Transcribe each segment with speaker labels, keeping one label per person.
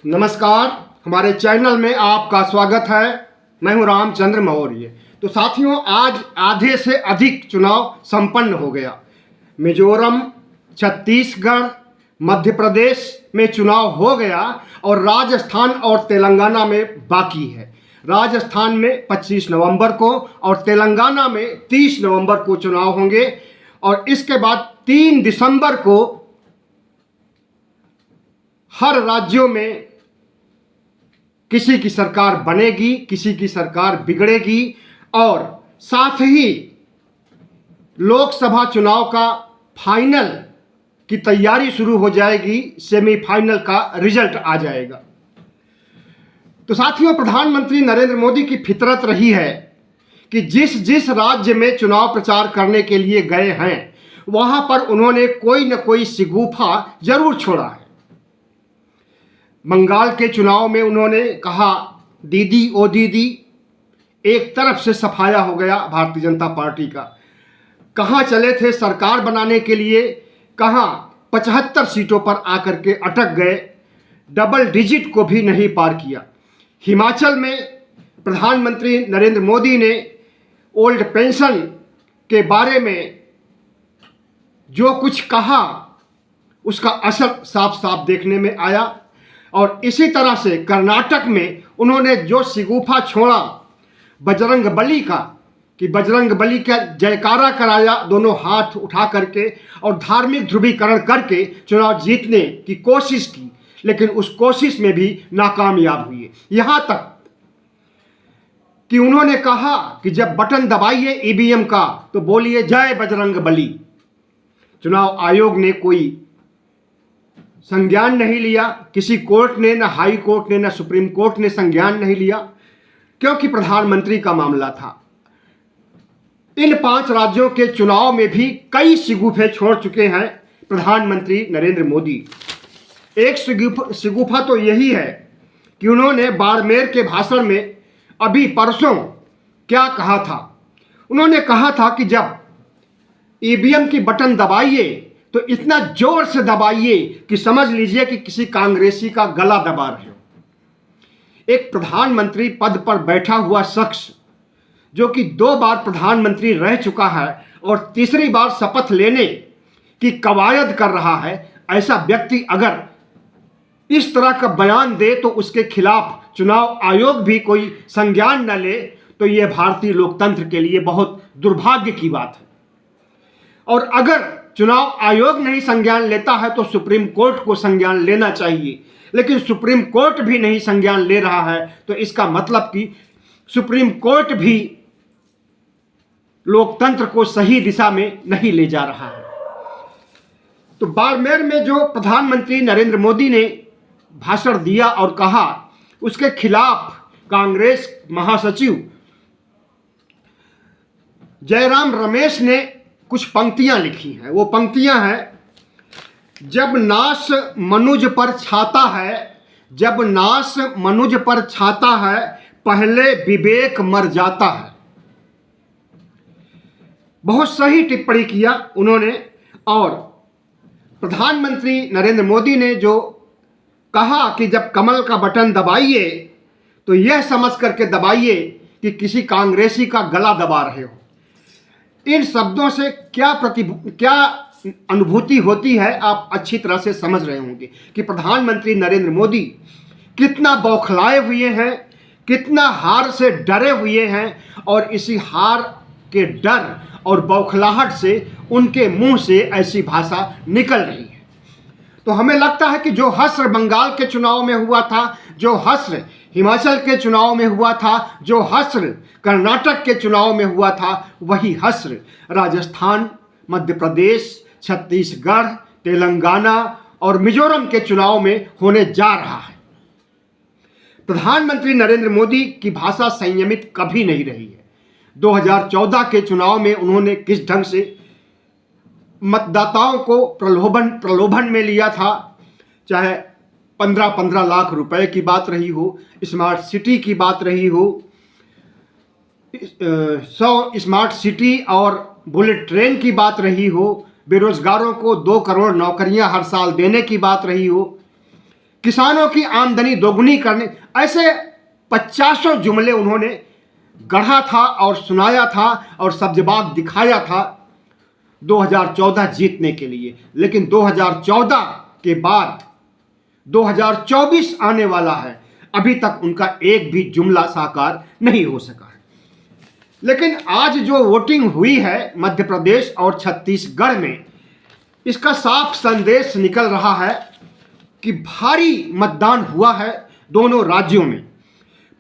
Speaker 1: नमस्कार, हमारे चैनल में आपका स्वागत है। मैं हूं रामचंद्र मौर्य। तो साथियों, आज आधे से अधिक चुनाव संपन्न हो गया। मिजोरम, छत्तीसगढ़, मध्य प्रदेश में चुनाव हो गया और राजस्थान और तेलंगाना में बाकी है। राजस्थान में 25 नवंबर को और तेलंगाना में 30 नवंबर को चुनाव होंगे और इसके बाद 3 दिसंबर को हर राज्यों में किसी की सरकार बनेगी, किसी की सरकार बिगड़ेगी और साथ ही लोकसभा चुनाव का फाइनल की तैयारी शुरू हो जाएगी, सेमीफाइनल का रिजल्ट आ जाएगा। तो साथियों, प्रधानमंत्री नरेंद्र मोदी की फितरत रही है कि जिस जिस राज्य में चुनाव प्रचार करने के लिए गए हैं वहां पर उन्होंने कोई न कोई शिगुफा जरूर छोड़ा है। बंगाल के चुनाव में उन्होंने कहा दीदी ओ दीदी, एक तरफ से सफाया हो गया भारतीय जनता पार्टी का। कहाँ चले थे सरकार बनाने के लिए, कहाँ 75 सीटों पर आकर के अटक गए, डबल डिजिट को भी नहीं पार किया। हिमाचल में प्रधानमंत्री नरेंद्र मोदी ने ओल्ड पेंशन के बारे में जो कुछ कहा उसका असर साफ साफ देखने में आया। और इसी तरह से कर्नाटक में उन्होंने जो शिगुफा छोड़ा बजरंग बली का, कि बजरंग बली का जयकारा कराया दोनों हाथ उठा करके और धार्मिक ध्रुवीकरण करके चुनाव जीतने की कोशिश की, लेकिन उस कोशिश में भी नाकामयाब हुए। यहाँ तक कि उन्होंने कहा कि जब बटन दबाइए ईवीएम का तो बोलिए जय बजरंग बली। चुनाव आयोग ने कोई संज्ञान नहीं लिया, किसी कोर्ट ने, न हाई कोर्ट ने, न सुप्रीम कोर्ट ने संज्ञान नहीं लिया, क्योंकि प्रधानमंत्री का मामला था। इन 5 राज्यों के चुनाव में भी कई शिगुफे छोड़ चुके हैं प्रधानमंत्री नरेंद्र मोदी। एक शिगुफा तो यही है कि उन्होंने बाड़मेर के भाषण में अभी परसों क्या कहा था। उन्होंने कहा था कि जब ईवीएम की बटन दबाइए तो इतना जोर से दबाइए कि समझ लीजिए कि किसी कांग्रेसी का गला दबा रहे हो। एक प्रधानमंत्री पद पर बैठा हुआ शख्स जो कि 2 बार प्रधानमंत्री रह चुका है और तीसरी बार शपथ लेने की कवायद कर रहा है, ऐसा व्यक्ति अगर इस तरह का बयान दे तो उसके खिलाफ चुनाव आयोग भी कोई संज्ञान न ले तो यह भारतीय लोकतंत्र के लिए बहुत दुर्भाग्य की बात है। और अगर चुनाव आयोग नहीं संज्ञान लेता है तो सुप्रीम कोर्ट को संज्ञान लेना चाहिए, लेकिन सुप्रीम कोर्ट भी नहीं संज्ञान ले रहा है तो इसका मतलब कि सुप्रीम कोर्ट भी लोकतंत्र को सही दिशा में नहीं ले जा रहा है। तो बाड़मेर में जो प्रधानमंत्री नरेंद्र मोदी ने भाषण दिया और कहा, उसके खिलाफ कांग्रेस महासचिव जयराम रमेश ने कुछ पंक्तियां लिखी हैं। वो पंक्तियां हैं, जब नाश मनुज पर छाता है, जब नाश मनुज पर छाता है, पहले विवेक मर जाता है। बहुत सही टिप्पणी किया उन्होंने। और प्रधानमंत्री नरेंद्र मोदी ने जो कहा कि जब कमल का बटन दबाइए तो यह समझ करके दबाइए कि किसी कांग्रेसी का गला दबा रहे हो। इन शब्दों से क्या अनुभूति होती है आप अच्छी तरह से समझ रहे होंगे कि प्रधानमंत्री नरेंद्र मोदी कितना बौखलाए हुए हैं, कितना हार से डरे हुए हैं और इसी हार के डर और बौखलाहट से उनके मुंह से ऐसी भाषा निकल रही है। तो हमें लगता है कि जो हश्र बंगाल के चुनाव में हुआ था, जो हश्र हिमाचल के चुनाव में हुआ था, जो हश्र कर्नाटक के चुनाव में हुआ था, वही हश्र राजस्थान, मध्य प्रदेश, छत्तीसगढ़, तेलंगाना और मिजोरम के चुनाव में होने जा रहा है। प्रधानमंत्री नरेंद्र मोदी की भाषा संयमित कभी नहीं रही है। 2014 के चुनाव में उन्होंने किस ढंग से मतदाताओं को प्रलोभन में लिया था, चाहे 15-15 लाख रुपए की बात रही हो, स्मार्ट सिटी की बात रही हो, 100 स्मार्ट सिटी और बुलेट ट्रेन की बात रही हो, बेरोजगारों को 2 करोड़ नौकरियां हर साल देने की बात रही हो, किसानों की आमदनी दोगुनी करने, ऐसे 50 जुमले उन्होंने गढ़ा था और सुनाया था और सब जवाब दिखाया था 2014 जीतने के लिए। लेकिन 2014 के बाद 2024 आने वाला है, अभी तक उनका एक भी जुमला साकार नहीं हो सका है। लेकिन आज जो वोटिंग हुई है मध्य प्रदेश और छत्तीसगढ़ में, इसका साफ संदेश निकल रहा है कि भारी मतदान हुआ है दोनों राज्यों में।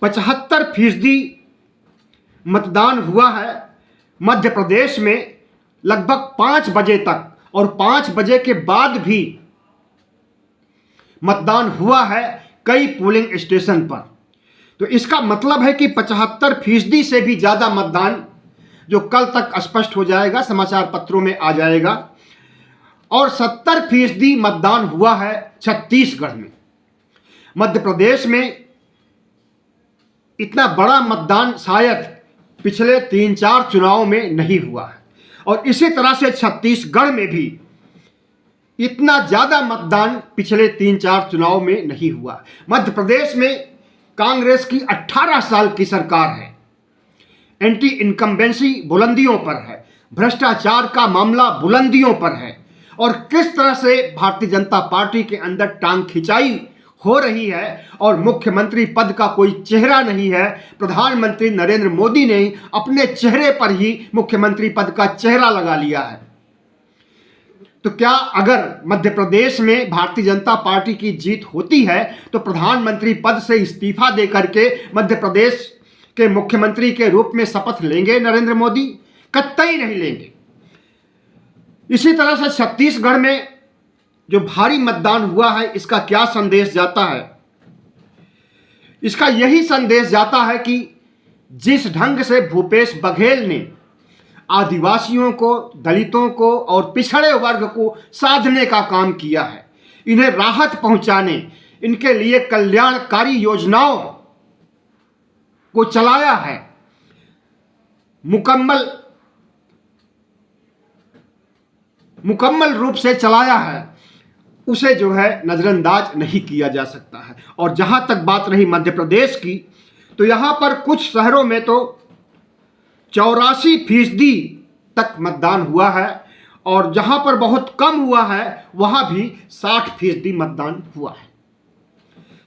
Speaker 1: 75% मतदान हुआ है मध्य प्रदेश में लगभग 5 बजे तक, और 5 बजे के बाद भी मतदान हुआ है कई पोलिंग स्टेशन पर। तो इसका मतलब है कि 75% से भी ज़्यादा मतदान, जो कल तक स्पष्ट हो जाएगा, समाचार पत्रों में आ जाएगा। और 70% मतदान हुआ है छत्तीसगढ़ में। मध्य प्रदेश में इतना बड़ा मतदान शायद पिछले 3-4 चुनाव में नहीं हुआ है, और इसी तरह से छत्तीसगढ़ में भी इतना ज़्यादा मतदान पिछले 3-4 चुनाव में नहीं हुआ। मध्य प्रदेश में कांग्रेस की 18 साल की सरकार है, एंटी इनकम्बेंसी बुलंदियों पर है, भ्रष्टाचार का मामला बुलंदियों पर है, और किस तरह से भारतीय जनता पार्टी के अंदर टांग खिंचाई हो रही है, और मुख्यमंत्री पद का कोई चेहरा नहीं है। प्रधानमंत्री नरेंद्र मोदी ने अपने चेहरे पर ही मुख्यमंत्री पद का चेहरा लगा लिया है। तो क्या अगर मध्य प्रदेश में भारतीय जनता पार्टी की जीत होती है तो प्रधानमंत्री पद से इस्तीफा देकर के मध्य प्रदेश के मुख्यमंत्री के रूप में शपथ लेंगे नरेंद्र मोदी? कतई नहीं लेंगे। इसी तरह से छत्तीसगढ़ में जो भारी मतदान हुआ है, इसका क्या संदेश जाता है? इसका यही संदेश जाता है कि जिस ढंग से भूपेश बघेल ने आदिवासियों को, दलितों को और पिछड़े वर्ग को साधने का काम किया है, इन्हें राहत पहुंचाने, इनके लिए कल्याणकारी योजनाओं को चलाया है, मुकम्मल रूप से चलाया है, उसे जो है नज़रअंदाज नहीं किया जा सकता है। और जहां तक बात रही मध्य प्रदेश की, तो यहां पर कुछ शहरों में तो 84% तक मतदान हुआ है, और जहां पर बहुत कम हुआ है वहां भी 60% मतदान हुआ है।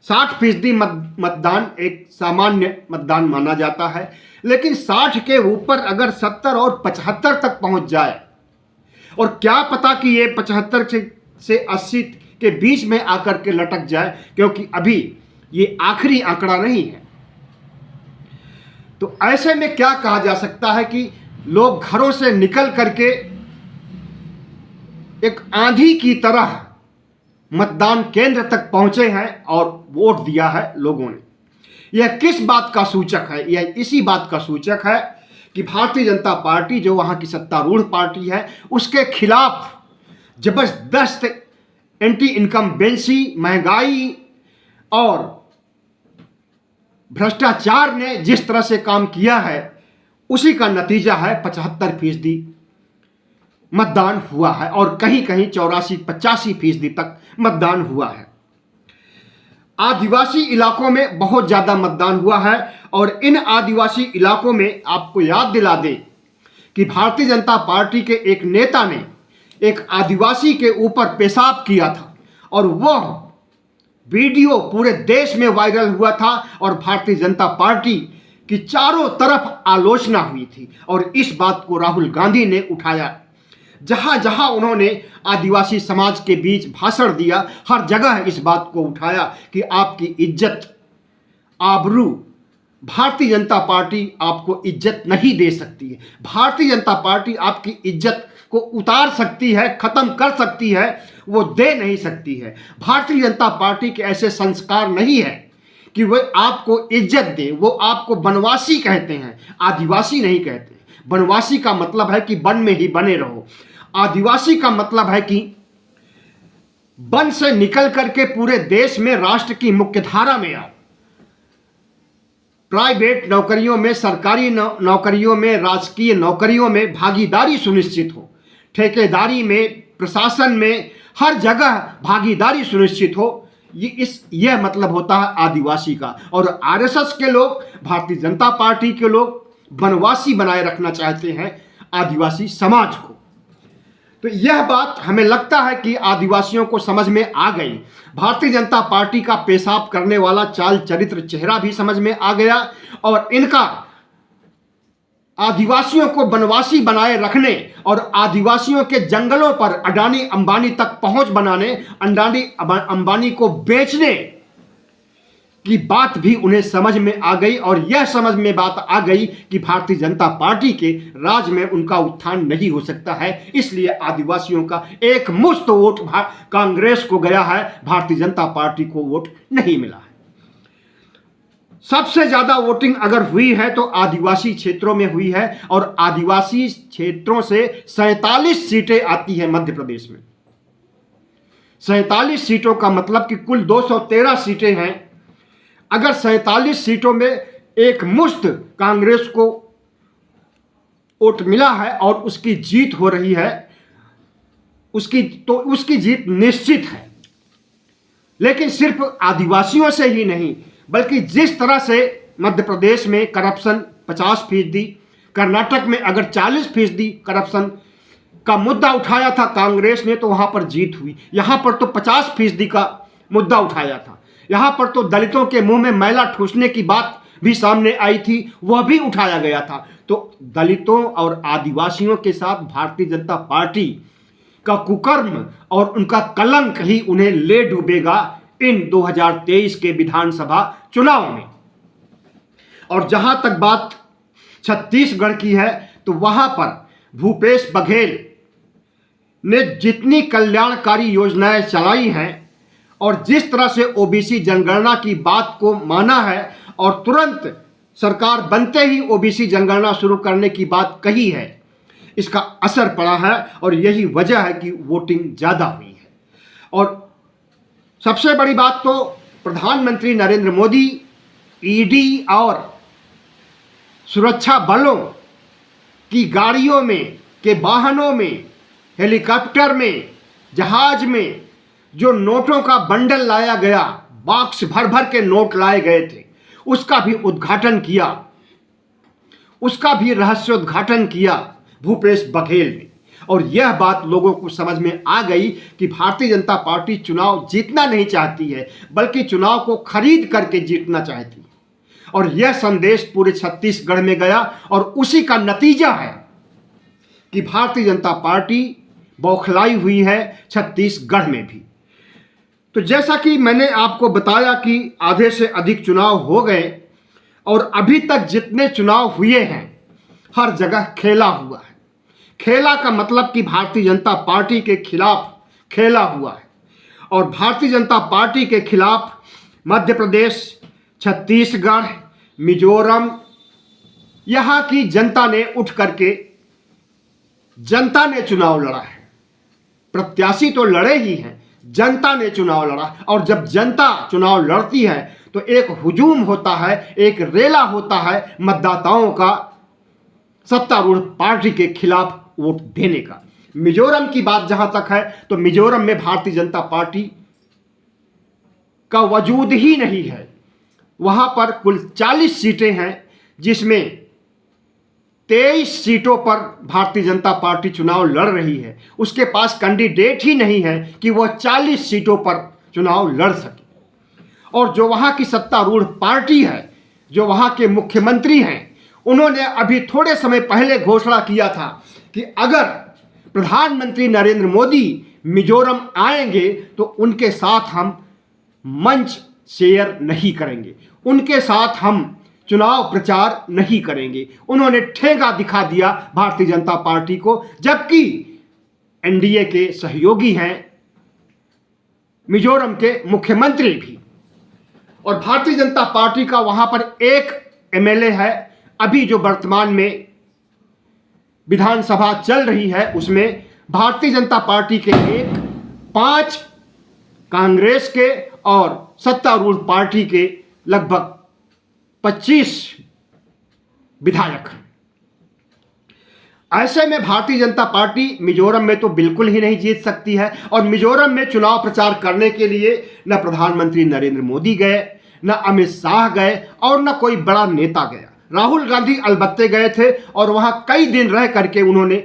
Speaker 1: 60% मतदान एक सामान्य मतदान माना जाता है, लेकिन 60 के ऊपर अगर 70 और 75 तक पहुंच जाए, और क्या पता कि ये 75 से 80 के बीच में आकर के लटक जाए, क्योंकि अभी ये आखिरी आंकड़ा नहीं है। तो ऐसे में क्या कहा जा सकता है कि लोग घरों से निकल करके एक आंधी की तरह मतदान केंद्र तक पहुंचे हैं और वोट दिया है लोगों ने। यह किस बात का सूचक है? यह इसी बात का सूचक है कि भारतीय जनता पार्टी, जो वहां की सत्तारूढ़ पार्टी है, उसके खिलाफ जबरदस्त एंटी इनकम्बेंसी, महंगाई और भ्रष्टाचार ने जिस तरह से काम किया है, उसी का नतीजा है 75% मतदान हुआ है, और कहीं कहीं 84-85% तक मतदान हुआ है। आदिवासी इलाकों में बहुत ज़्यादा मतदान हुआ है, और इन आदिवासी इलाकों में आपको याद दिला दें कि भारतीय जनता पार्टी के एक नेता ने एक आदिवासी के ऊपर पेशाब किया था, और वह वीडियो पूरे देश में वायरल हुआ था, और भारतीय जनता पार्टी की चारों तरफ आलोचना हुई थी, और इस बात को राहुल गांधी ने उठाया। जहां जहां उन्होंने आदिवासी समाज के बीच भाषण दिया, हर जगह इस बात को उठाया कि आपकी इज्जत, आबरू, भारतीय जनता पार्टी आपको इज्जत नहीं दे सकती है। भारतीय जनता पार्टी आपकी इज्जत को उतार सकती है, खत्म कर सकती है, वो दे नहीं सकती है। भारतीय जनता पार्टी के ऐसे संस्कार नहीं है कि वो आपको इज्जत दे। वो आपको बनवासी कहते हैं, आदिवासी नहीं कहते। बनवासी का मतलब है कि वन में ही बने रहो। आदिवासी का मतलब है कि वन से निकल करके पूरे देश में राष्ट्र की मुख्य धारा में आओ। प्राइवेट नौकरियों में, सरकारी नौकरियों में, राजकीय नौकरियों में भागीदारी सुनिश्चित हो। ठेकेदारी में, प्रशासन में, हर जगह भागीदारी सुनिश्चित हो। यह मतलब होता है आदिवासी का। और आरएसएस के लोग, भारतीय जनता पार्टी के लोग वनवासी बनाए रखना चाहते हैं आदिवासी समाज को। तो यह बात हमें लगता है कि आदिवासियों को समझ में आ गई। भारतीय जनता पार्टी का पेशाब करने वाला चाल चरित्र चेहरा भी समझ में आ गया, और इनका आदिवासियों को वनवासी बनाए रखने और आदिवासियों के जंगलों पर अडानी अंबानी तक पहुंच बनाने, अडानी अंबानी को बेचने की बात भी उन्हें समझ में आ गई। और यह समझ में बात आ गई कि भारतीय जनता पार्टी के राज में उनका उत्थान नहीं हो सकता है। इसलिए आदिवासियों का एक मुश्त वोट कांग्रेस को गया है, भारतीय जनता पार्टी को वोट नहीं मिला है। सबसे ज्यादा वोटिंग अगर हुई है तो आदिवासी क्षेत्रों में हुई है, और आदिवासी क्षेत्रों से 47 सीटें आती हैं मध्य प्रदेश में। 47 सीटों का मतलब कि कुल 213 सीटें हैं। अगर 47 सीटों में एक मुश्त कांग्रेस को वोट मिला है और उसकी जीत हो रही है, उसकी जीत निश्चित है। लेकिन सिर्फ आदिवासियों से ही नहीं, बल्कि जिस तरह से मध्य प्रदेश में करप्शन 50%, कर्नाटक में अगर 40% करप्शन का मुद्दा उठाया था कांग्रेस ने, तो वहां पर जीत हुई। यहां पर तो 50% का मुद्दा उठाया था। यहां पर तो दलितों के मुंह में मैला ठूसने की बात भी सामने आई थी, वह भी उठाया गया था। तो दलितों और आदिवासियों के साथ भारतीय जनता पार्टी का कुकर्म और उनका कलंक ही उन्हें ले डूबेगा इन 2023 के विधानसभा चुनाव में। और जहां तक बात छत्तीसगढ़ की है, तो वहां पर भूपेश बघेल ने जितनी कल्याणकारी योजनाएं चलाई हैं और जिस तरह से ओबीसी जनगणना की बात को माना है और तुरंत सरकार बनते ही ओबीसी जनगणना शुरू करने की बात कही है, इसका असर पड़ा है और यही वजह है कि वोटिंग ज़्यादा हुई है। और सबसे बड़ी बात तो प्रधानमंत्री नरेंद्र मोदी ईडी और सुरक्षा बलों की गाड़ियों में, के वाहनों में, हेलीकॉप्टर में, जहाज में जो नोटों का बंडल लाया गया, बॉक्स भर भर के नोट लाए गए थे, उसका भी उद्घाटन किया, उसका भी रहस्योद्घाटन किया भूपेश बघेल ने। और यह बात लोगों को समझ में आ गई कि भारतीय जनता पार्टी चुनाव जीतना नहीं चाहती है, बल्कि चुनाव को खरीद करके जीतना चाहती है। और यह संदेश पूरे छत्तीसगढ़ में गया और उसी का नतीजा है कि भारतीय जनता पार्टी बौखलाई हुई है छत्तीसगढ़ में भी। तो जैसा कि मैंने आपको बताया कि आधे से अधिक चुनाव हो गए और अभी तक जितने चुनाव हुए हैं हर जगह खेला हुआ है। खेला का मतलब कि भारतीय जनता पार्टी के खिलाफ खेला हुआ है। और भारतीय जनता पार्टी के खिलाफ मध्य प्रदेश, छत्तीसगढ़, मिजोरम, यहाँ की जनता ने उठ करके जनता ने चुनाव लड़ा है। प्रत्याशी तो लड़े ही हैं, जनता ने चुनाव लड़ा। और जब जनता चुनाव लड़ती है तो एक हुजूम होता है, एक रेला होता है मतदाताओं का सत्तारूढ़ पार्टी के खिलाफ वोट देने का। मिजोरम की बात जहां तक है तो मिजोरम में भारतीय जनता पार्टी का वजूद ही नहीं है। वहां पर कुल 40 सीटें हैं, जिसमें 23 सीटों पर भारतीय जनता पार्टी चुनाव लड़ रही है। उसके पास कैंडिडेट ही नहीं है कि वह 40 सीटों पर चुनाव लड़ सके। और जो वहां की सत्तारूढ़ पार्टी है, जो वहां के मुख्यमंत्री हैं, उन्होंने अभी थोड़े समय पहले घोषणा किया था कि अगर प्रधानमंत्री नरेंद्र मोदी मिजोरम आएंगे तो उनके साथ हम मंच शेयर नहीं करेंगे, उनके साथ हम चुनाव प्रचार नहीं करेंगे। उन्होंने ठेंगा दिखा दिया भारतीय जनता पार्टी को, जबकि एनडीए के सहयोगी हैं मिजोरम के मुख्यमंत्री भी। और भारतीय जनता पार्टी का वहां पर एक एमएलए है, अभी जो वर्तमान में विधानसभा चल रही है उसमें भारतीय जनता पार्टी के 5 कांग्रेस के और सत्तारूढ़ पार्टी के लगभग 25 विधायक हैं। ऐसे में भारतीय जनता पार्टी मिजोरम में तो बिल्कुल ही नहीं जीत सकती है, और मिजोरम में चुनाव प्रचार करने के लिए न प्रधानमंत्री नरेंद्र मोदी गए, न अमित शाह गए, और न कोई बड़ा नेता गया। राहुल गांधी अलबत्ते गए थे और वहां कई दिन रह करके उन्होंने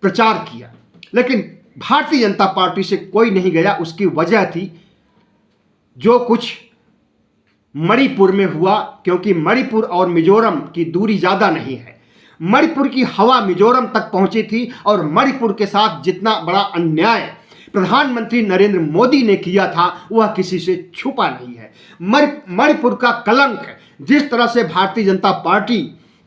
Speaker 1: प्रचार किया, लेकिन भारतीय जनता पार्टी से कोई नहीं गया। उसकी वजह थी जो कुछ मणिपुर में हुआ, क्योंकि मणिपुर और मिजोरम की दूरी ज़्यादा नहीं है। मणिपुर की हवा मिजोरम तक पहुंची थी, और मणिपुर के साथ जितना बड़ा अन्याय प्रधानमंत्री नरेंद्र मोदी ने किया था वह किसी से छुपा नहीं है। मणिपुर का कलंक जिस तरह से भारतीय जनता पार्टी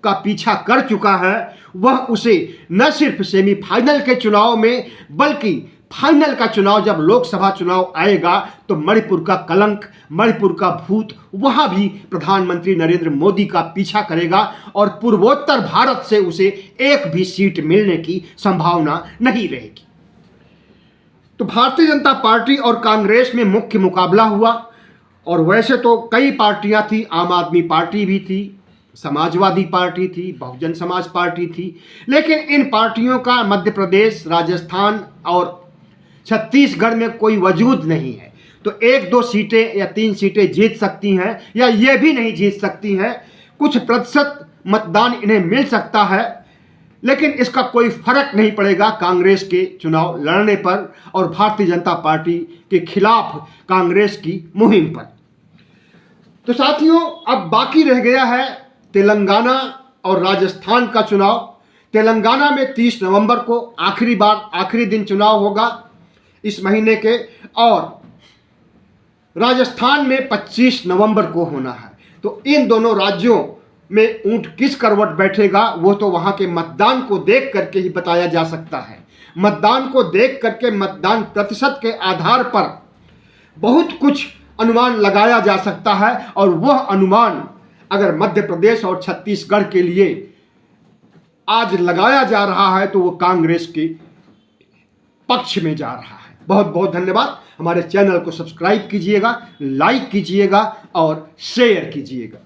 Speaker 1: का पीछा कर चुका है, वह उसे न सिर्फ सेमीफाइनल के चुनाव में बल्कि फाइनल का चुनाव जब लोकसभा चुनाव आएगा तो मणिपुर का कलंक, मणिपुर का भूत वहां भी प्रधानमंत्री नरेंद्र मोदी का पीछा करेगा, और पूर्वोत्तर भारत से उसे एक भी सीट मिलने की संभावना नहीं रहेगी। तो भारतीय जनता पार्टी और कांग्रेस में मुख्य मुकाबला हुआ, और वैसे तो कई पार्टियां थी, आम आदमी पार्टी भी थी, समाजवादी पार्टी थी, बहुजन समाज पार्टी थी, लेकिन इन पार्टियों का मध्य प्रदेश, राजस्थान और छत्तीसगढ़ में कोई वजूद नहीं है। तो 1-2 सीटें या 3 सीटें जीत सकती हैं, या ये भी नहीं जीत सकती हैं। कुछ प्रतिशत मतदान इन्हें मिल सकता है, लेकिन इसका कोई फर्क नहीं पड़ेगा कांग्रेस के चुनाव लड़ने पर और भारतीय जनता पार्टी के खिलाफ कांग्रेस की मुहिम पर। तो साथियों, अब बाकी रह गया है तेलंगाना और राजस्थान का चुनाव। तेलंगाना में 30 नवंबर को आखिरी दिन चुनाव होगा इस महीने के, और राजस्थान में 25 नवंबर को होना है। तो इन दोनों राज्यों में ऊंट किस करवट बैठेगा वो तो वहां के मतदान को देख करके ही बताया जा सकता है। मतदान को देख करके, मतदान प्रतिशत के आधार पर बहुत कुछ अनुमान लगाया जा सकता है, और वह अनुमान अगर मध्य प्रदेश और छत्तीसगढ़ के लिए आज लगाया जा रहा है तो वो कांग्रेस के पक्ष में जा रहा है। बहुत बहुत धन्यवाद। हमारे चैनल को सब्सक्राइब कीजिएगा, लाइक कीजिएगा और शेयर कीजिएगा।